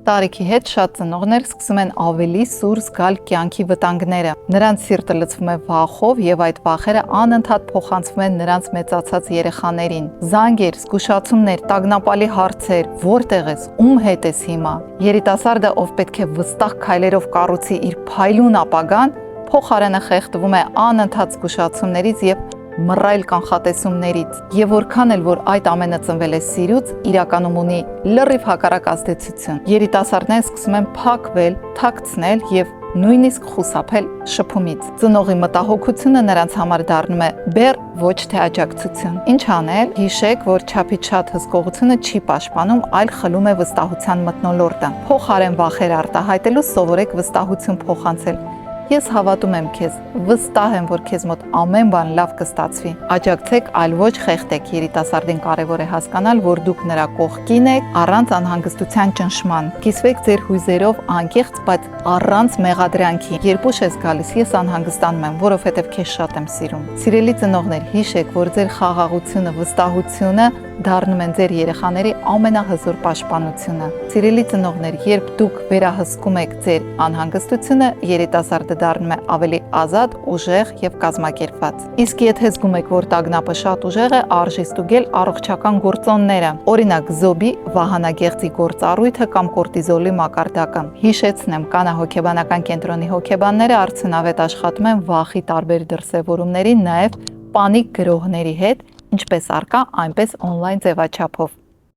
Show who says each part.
Speaker 1: Տարիքի հետ շատ ծնողներ սկսում են ավելի սուր զգալ կյանքի վտանգները։ Նրանց սիրտը լցվում է վախով եւ այդ վախերը անընդհատ փոխանցվում են նրանց մեծացած երեխաներին։ Զանգեր, զգուշացումներ, տագնապալի հարցեր, որտեղ ես, ում հետ ես հիմա։ Երիտասարդը, ով պետք է վստահ քայլերով կառուցի իր փայլուն ապագան, փոխարենը խեղդվում է անընդհատ զգուշացումներից եւ մռայլ կանխատեսումներից, եւ որքան էլ որ այդ ամենը ծնվել է սիրուց, իրականում ունի լրիվ հակառակ ազդեցություն։ Երիտասարդները սկսում են փակվել, թաքցնել եւ նույնիսկ խուսափել շփումից։ Ծնողի մտահոգությունը նրանց համար դառնում է բեռ, ոչ թե աջակցություն։ Ինչ անել։ Հիշեք, որ չափից շատ հսկողությունը չի պաշտպանում, այլ խլում է վստահության մթնոլորտը։ Փոխարեն վախեր արտահայտելու սովորեք վստահություն փոխանցել։ Ես հավատում եմ քեզ, վստահ եմ, որ քեզ մոտ ամեն բան լավ կստացվի։ Աջակցեք, այլ ոչ խեղդեք։ Երիտասարդին կարևոր է հասկանալ, որ դուք նրա կողքին եք, առանց անհանգստության ճնշման։ Կիսվեք ձեր հույզերով անկեղծ, բայց առանց մեղադրանքի։ Երբ ուշ ես գալիս, ես անհանգստանում եմ, որովհետև քեզ շատ եմ սիրում։ Սիրելի ծնողներ, հիշեք, որ ձեր խաղաղությունը, վստահությունը դառնում են ձեր երեխաների ամենահզոր պաշտպանությունը։ Սիրելի ծնողներ, երբ դուք վերահսկում եք ձեր անհանգստությունը, երիտասարդը դառնում է ավելի ազատ, ուժեղ եւ կազմակերպված։ Իսկ եթե զգում եք, որ տագնապը շատ ուժեղ է, արժի ստուգել առողջական գործոնները, օրինակ զոբի, վահանագեղձի գործառույթը կամ կորտիզոլի մակարդակը։ Հիշեցնեմ, կանահոգեբանական կենտրոնի հոգեբանները արդյունավետ աշխատում են վախի տարբեր դրսևորումների, նաեւ պանիկ գրողների հետ, ինչպես արկա, այնպես օնլայն ձևաչափով։